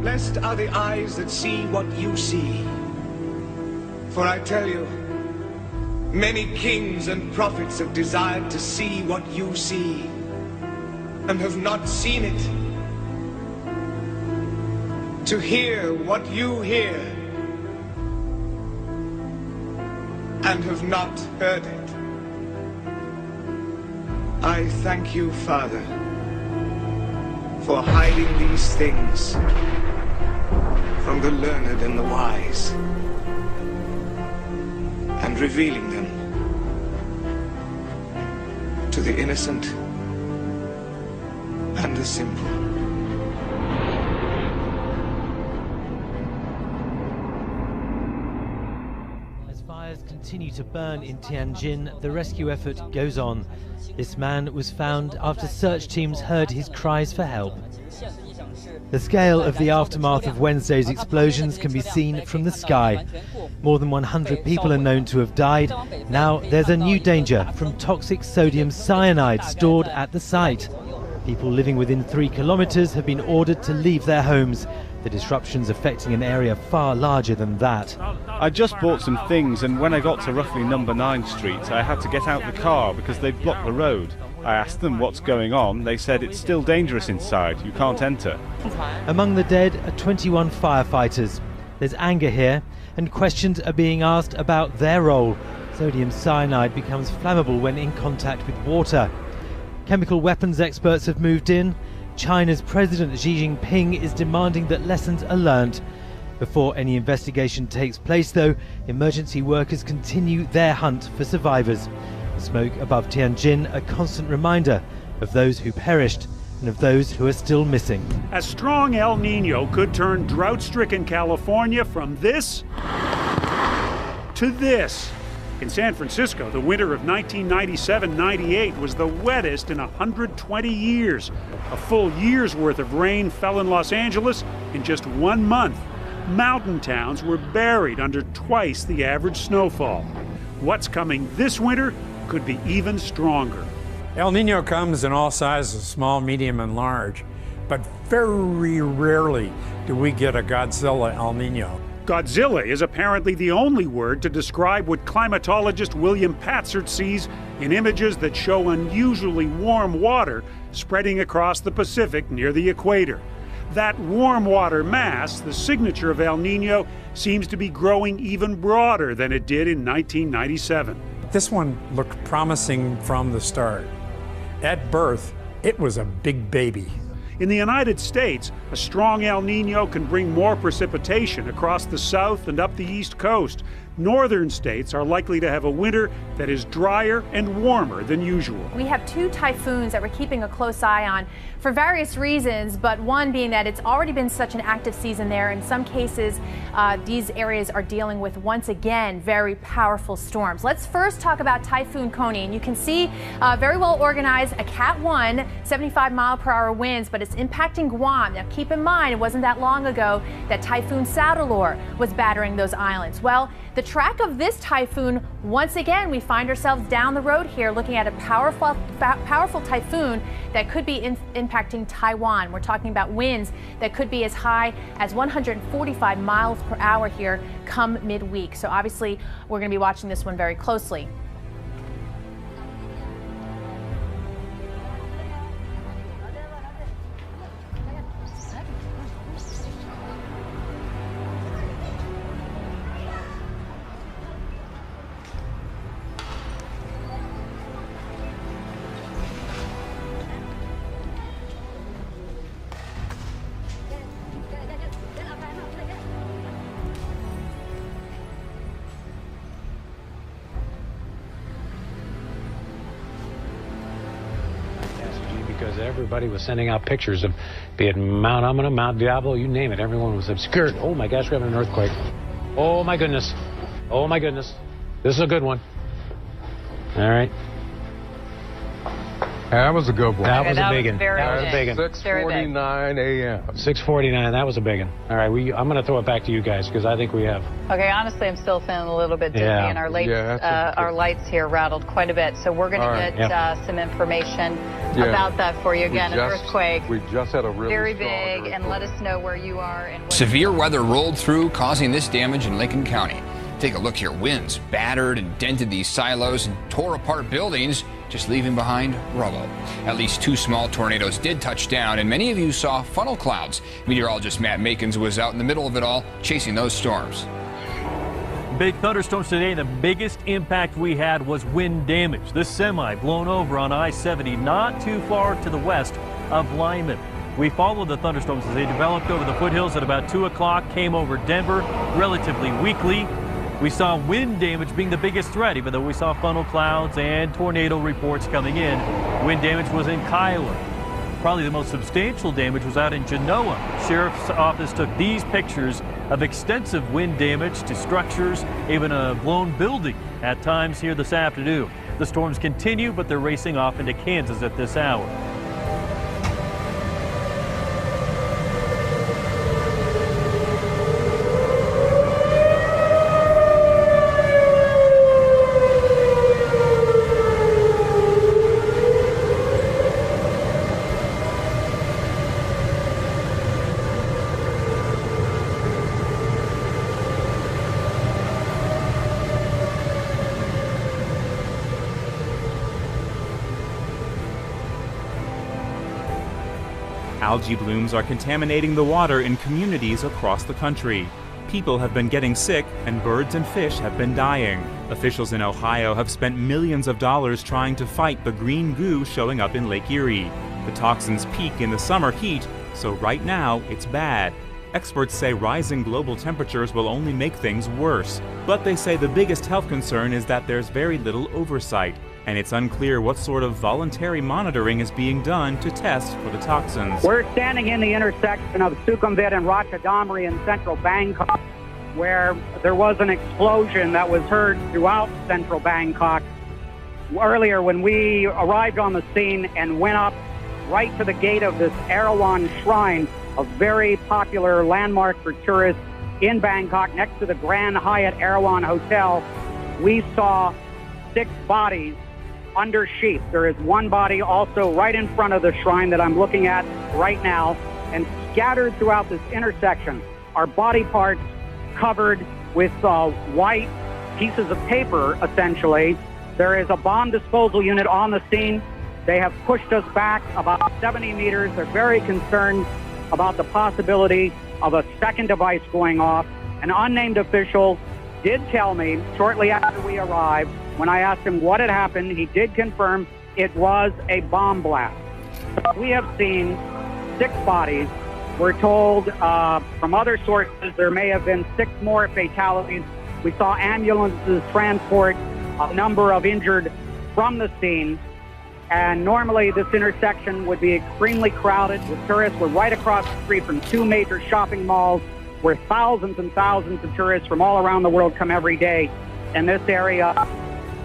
Blessed are the eyes that see what you see. For I tell you, many kings and prophets have desired to see what you see, and have not seen it. To hear what you hear, and have not heard it. I thank you, Father, for hiding these things from the learned and the wise, and revealing them to the innocent and the simple. As fires continue to burn in Tianjin, the rescue effort goes on. This man was found after search teams heard his cries for help. The scale of the aftermath of Wednesday's explosions can be seen from the sky. More than 100 people are known to have died. Now there's a new danger from toxic sodium cyanide stored at the site. People living within 3 kilometers have been ordered to leave their homes. The disruptions affecting an area far larger than that. I just bought some things, and when I got to roughly number 9 Street, I had to get out the car because they'd blocked the road. I asked them what's going on. They said it's still dangerous inside. You can't enter. Among the dead are 21 firefighters. There's anger here, and questions are being asked about their role. Sodium cyanide becomes flammable when in contact with water. Chemical weapons experts have moved in. China's President Xi Jinping is demanding that lessons are learned. Before any investigation takes place, though, emergency workers continue their hunt for survivors. The smoke above Tianjin, a constant reminder of those who perished and of those who are still missing. A strong El Nino could turn drought-stricken California from this to this. In San Francisco, the winter of 1997-98 was the wettest in 120 years. A full year's worth of rain fell in Los Angeles in just 1 month. Mountain towns were buried under twice the average snowfall. What's coming this winter could be even stronger. El Nino comes in all sizes, small, medium, and large, but very rarely do we get a Godzilla El Nino. Godzilla is apparently the only word to describe what climatologist William Patzert sees in images that show unusually warm water spreading across the Pacific near the equator. That warm water mass, the signature of El Nino, seems to be growing even broader than it did in 1997. This one looked promising from the start. At birth, it was a big baby. In the United States, a strong El Nino can bring more precipitation across the south and up the east coast. Northern states are likely to have a winter that is drier and warmer than usual. We have 2 typhoons that we're keeping a close eye on for various reasons, but one being that it's already been such an active season there. In some cases, these areas are dealing with, once again, very powerful storms. Let's first talk about Typhoon Koni. And you can see very well organized, a Cat 1, 75-mile-per-hour winds, but it's impacting Guam. Now, keep in mind, it wasn't that long ago that Typhoon Sadalor was battering those islands. Well, the track of this typhoon, once again, we find ourselves down the road here looking at a powerful typhoon that could be impacting Taiwan. We're talking about winds that could be as high as 145 miles per hour here come midweek. So obviously, we're going to be watching this one very closely. Because everybody was sending out pictures of, be it Mount Amana, Mount Diablo, you name it. Everyone was obscured. Oh my gosh, we're having an earthquake. Oh my goodness. Oh my goodness. This is a good one. All right. That was a good one. That was a that big was one. very That was a big one. 6:49 a.m. 6:49. That was a big one. All right, I'm going to throw it back to you guys because I think we have. Okay, honestly, I'm still feeling a little bit dizzy, Yeah. and our lights here rattled quite a bit. So we're going to get some information about that for you. Again, an earthquake. We just had a really very strong big, earthquake. and let us know where you are. And what Severe weather rolled through, causing this damage in Lincoln County. Take a look here. Winds battered and dented these silos and tore apart buildings, just leaving behind rubble. At least 2 small tornadoes did touch down, and many of you saw funnel clouds. Meteorologist Matt Makins was out in the middle of it all, chasing those storms. Big thunderstorms today. The biggest impact we had was wind damage. This semi blown over on I-70, not too far to the west of Lyman. We followed the thunderstorms as they developed over the foothills at about 2 o'clock, came over Denver relatively weakly. We saw wind damage being the biggest threat, even though we saw funnel clouds and tornado reports coming in. Wind damage was in Kiowa. Probably the most substantial damage was out in Genoa. Sheriff's office took these pictures of extensive wind damage to structures, even a blown building at times here this afternoon. The storms continue, but they're racing off into Kansas at this hour. Algae blooms are contaminating the water in communities across the country. People have been getting sick, and birds and fish have been dying. Officials in Ohio have spent millions of dollars trying to fight the green goo showing up in Lake Erie. The toxins peak in the summer heat, so right now it's bad. Experts say rising global temperatures will only make things worse. But they say the biggest health concern is that there's very little oversight, and it's unclear what sort of voluntary monitoring is being done to test for the toxins. We're standing in the intersection of Sukhumvit and Ratchadamri in central Bangkok, where there was an explosion that was heard throughout central Bangkok. Earlier, when we arrived on the scene and went up right to the gate of this Erawan Shrine, a very popular landmark for tourists in Bangkok, next to the Grand Hyatt Erawan Hotel, we saw 6 bodies under sheep. There is one body also right in front of the shrine that I'm looking at right now, and scattered throughout this intersection are body parts covered with white pieces of paper, essentially. There is a bomb disposal unit on the scene. They have pushed us back about 70 meters. They're very concerned about the possibility of a second device going off. An unnamed official did tell me shortly after we arrived, when I asked him what had happened, he did confirm it was a bomb blast. We have seen 6 bodies. We're told from other sources there may have been 6 more fatalities. We saw ambulances transport a number of injured from the scene. And normally this intersection would be extremely crowded with tourists. We're right across the street from 2 major shopping malls where thousands and thousands of tourists from all around the world come every day. In this area,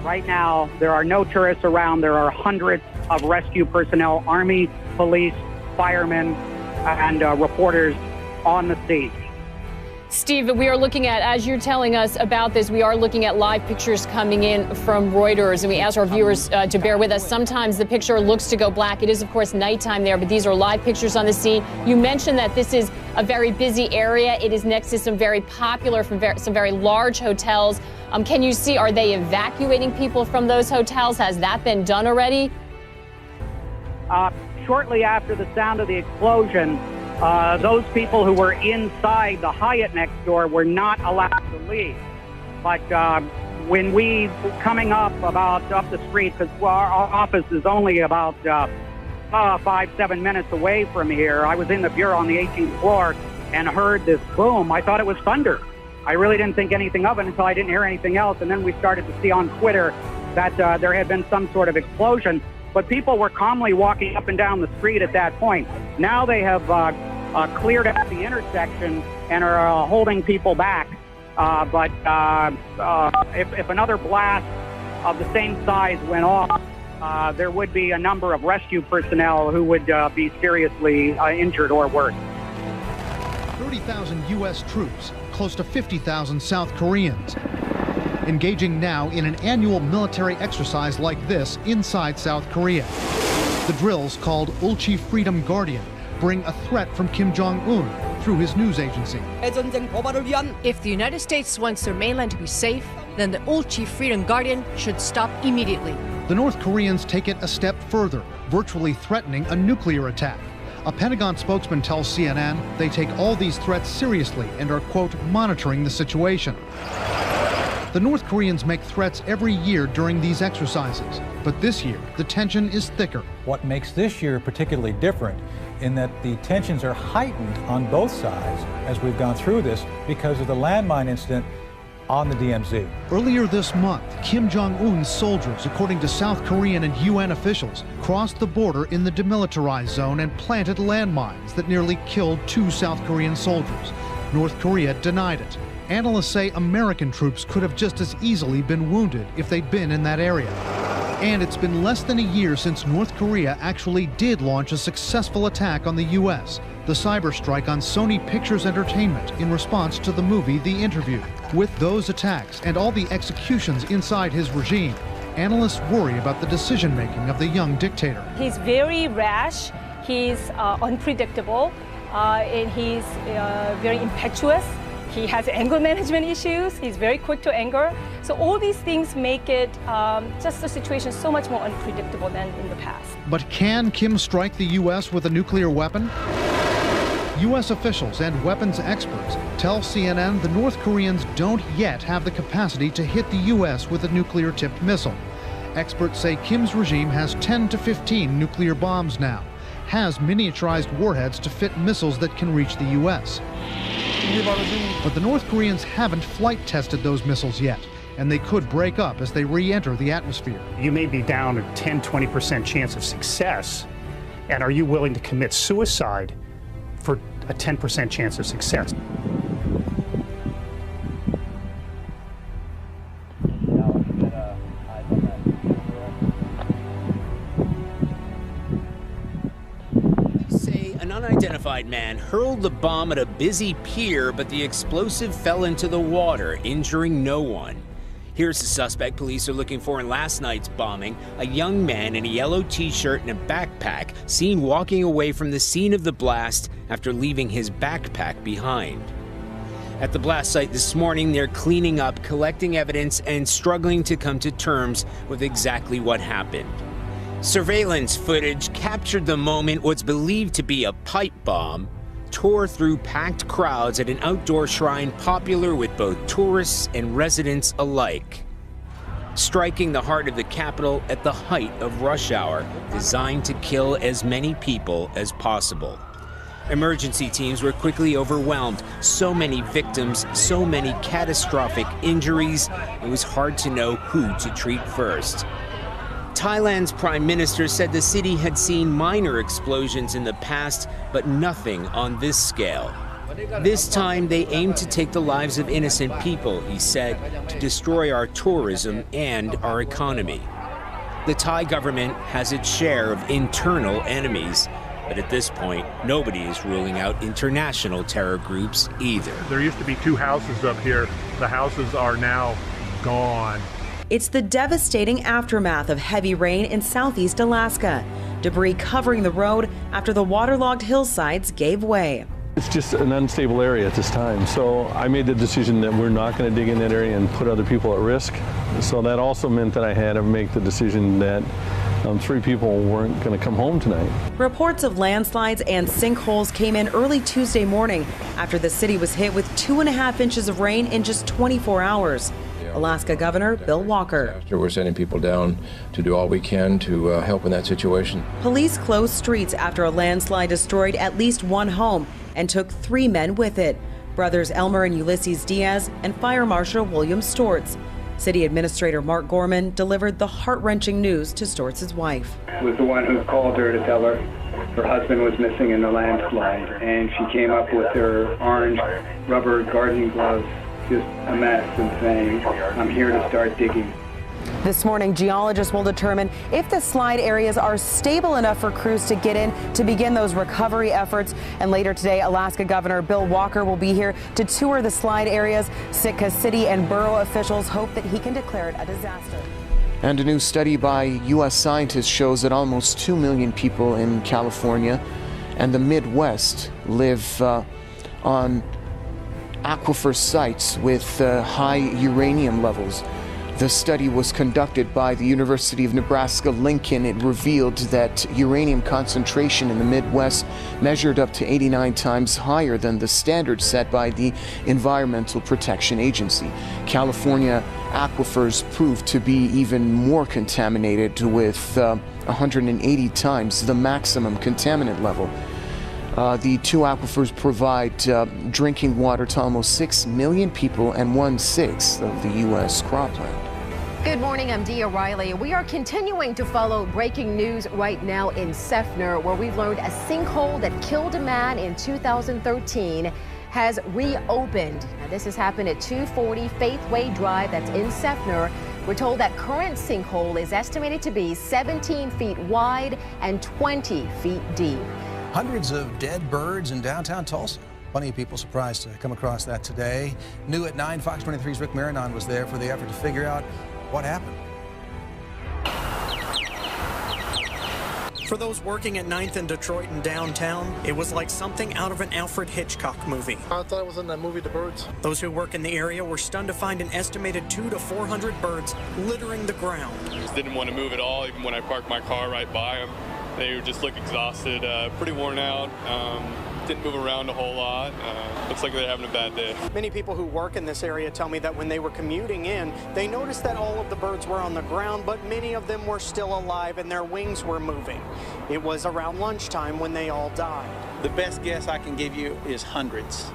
right now, there are no tourists around. There are hundreds of rescue personnel, Army, police, firemen, and reporters on the scene. Steve, we are looking at, as you're telling us about this, we are looking at live pictures coming in from Reuters, and we ask our viewers to bear with us. Sometimes the picture looks to go black. It is, of course, nighttime there, but these are live pictures on the scene. You mentioned that this is a very busy area. It is next to some very popular, some very large hotels. Can you see, are they evacuating people from those hotels? Has that been done already? Shortly after the sound of the explosion, those people who were inside the Hyatt next door were not allowed to leave. But when we coming up the street, because our office is only about 5-7 minutes away from here, I was in the bureau on the 18th floor and heard this boom. I thought it was thunder. I really didn't think anything of it until I didn't hear anything else. And then we started to see on Twitter that there had been some sort of explosion. But people were calmly walking up and down the street at that point. Now they have cleared out the intersection and are holding people back. But if another blast of the same size went off, there would be a number of rescue personnel who would be seriously injured or worse. 30,000 U.S. troops, close to 50,000 South Koreans, engaging now in an annual military exercise like this inside South Korea. The drills, called Ulchi Freedom Guardian, bring a threat from Kim Jong-un through his news agency. If the United States wants their mainland to be safe, then the Ulchi Freedom Guardian should stop immediately. The North Koreans take it a step further, virtually threatening a nuclear attack. A Pentagon spokesman tells CNN they take all these threats seriously and are, quote, monitoring the situation. The North Koreans make threats every year during these exercises, but this year the tension is thicker. What makes this year particularly different in that the tensions are heightened on both sides as we've gone through this because of the landmine incident on the DMZ. Earlier this month, Kim Jong-un's soldiers, according to South Korean and UN officials, crossed the border in the demilitarized zone and planted landmines that nearly killed 2 South Korean soldiers. North Korea denied it. Analysts say American troops could have just as easily been wounded if they'd been in that area. And it's been less than a year since North Korea actually did launch a successful attack on the U.S., the cyber strike on Sony Pictures Entertainment in response to the movie The Interview. With those attacks and all the executions inside his regime, analysts worry about the decision-making of the young dictator. He's very rash, he's unpredictable, and he's very impetuous. He has anger management issues. He's very quick to anger. So all these things make it just the situation so much more unpredictable than in the past. But can Kim strike the U.S. with a nuclear weapon? U.S. officials and weapons experts tell CNN the North Koreans don't yet have the capacity to hit the U.S. with a nuclear-tipped missile. Experts say Kim's regime has 10 to 15 nuclear bombs now, has miniaturized warheads to fit missiles that can reach the U.S. But the North Koreans haven't flight tested those missiles yet, and they could break up as they re-enter the atmosphere. You may be down a 10-20% chance of success, and are you willing to commit suicide for a 10% chance of success? An unidentified man hurled the bomb at a busy pier, but the explosive fell into the water, injuring no one. Here's the suspect police are looking for in last night's bombing, a young man in a yellow t-shirt and a backpack seen walking away from the scene of the blast after leaving his backpack behind. At the blast site this morning, they're cleaning up, collecting evidence, and struggling to come to terms with exactly what happened. Surveillance footage captured the moment what's believed to be a pipe bomb tore through packed crowds at an outdoor shrine popular with both tourists and residents alike, striking the heart of the capital at the height of rush hour, designed to kill as many people as possible. Emergency teams were quickly overwhelmed. So many victims, so many catastrophic injuries, it was hard to know who to treat first. Thailand's prime minister said the city had seen minor explosions in the past, but nothing on this scale. This time, they aimed to take the lives of innocent people, he said, to destroy our tourism and our economy. The Thai government has its share of internal enemies, but at this point, nobody is ruling out international terror groups either. There used to be 2 houses up here. The houses are now gone. It's the devastating aftermath of heavy rain in southeast Alaska. Debris covering the road after the waterlogged hillsides gave way. It's just an unstable area at this time, so I made the decision that we're not going to dig in that area and put other people at risk. So that also meant that I had to make the decision that 3 people weren't going to come home tonight. Reports of landslides and sinkholes came in early Tuesday morning after the city was hit with 2.5 inches of rain in just 24 hours. Alaska Governor Bill Walker. We're sending people down to do all we can to help in that situation. Police closed streets after a landslide destroyed at least 1 home and took 3 men with it. Brothers Elmer and Ulysses Diaz and Fire Marshal William Stortz. City Administrator Mark Gorman delivered the heart-wrenching news to Stortz's wife. Was the one who called her to tell her her husband was missing in the landslide, and she came up with her orange rubber gardening gloves, just a mess, and saying, "I'm here to start digging." This morning, geologists will determine if the slide areas are stable enough for crews to get in to begin those recovery efforts. And later today, Alaska Governor Bill Walker will be here to tour the slide areas. Sitka city and borough officials hope that he can declare it a disaster. And a new study by U.S. scientists shows that almost 2 million people in California and the Midwest live on aquifer sites with high uranium levels. The study was conducted by the University of Nebraska-Lincoln. It revealed that uranium concentration in the Midwest measured up to 89 times higher than the standard set by the Environmental Protection Agency. California aquifers proved to be even more contaminated with 180 times the maximum contaminant level. The two aquifers provide drinking water to almost 6 million people and 1/6 of the U.S. cropland. Good morning, I'm Dia Riley. We are continuing to follow breaking news right now in Seffner, where we've learned a sinkhole that killed a man in 2013 has reopened. Now, this has happened at 240 Faithway Drive, that's in Seffner. We're told that current sinkhole is estimated to be 17 feet wide and 20 feet deep. Hundreds of dead birds in downtown Tulsa. Plenty of people surprised to come across that today. New at 9, Fox 23's Rick Marinon was there for the effort to figure out what happened. For those working at 9th and Detroit and downtown, it was like something out of an Alfred Hitchcock movie. I thought it was in that movie, The Birds. Those who work in the area were stunned to find an estimated 200 to 400 birds littering the ground. Just didn't want to move at all, even when I parked my car right by them. They just look exhausted, pretty worn out. Didn't move around a whole lot. Looks like they're having a bad day. Many people who work in this area tell me that when they were commuting in, they noticed that all of the birds were on the ground, but many of them were still alive and their wings were moving. It was around lunchtime when they all died. The best guess I can give you is hundreds,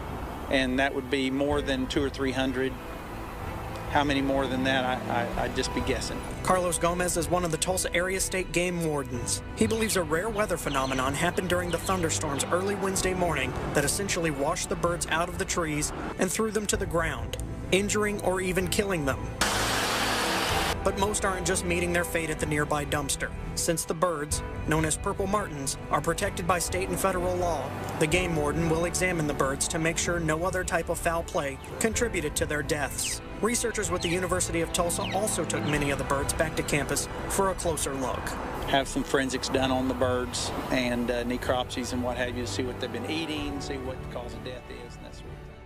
and that would be more than 200 or 300. How many more than that, I'd just be guessing. Carlos Gomez is one of the Tulsa Area State Game Wardens. He believes a rare weather phenomenon happened during the thunderstorms early Wednesday morning that essentially washed the birds out of the trees and threw them to the ground, injuring or even killing them. But most aren't just meeting their fate at the nearby dumpster. Since the birds, known as purple martins, are protected by state and federal law, the game warden will examine the birds to make sure no other type of foul play contributed to their deaths. Researchers with the University of Tulsa also took many of the birds back to campus for a closer look. Have some forensics done on the birds and necropsies and what have you to see what they've been eating, see what the cause of death is, and that sort of thing.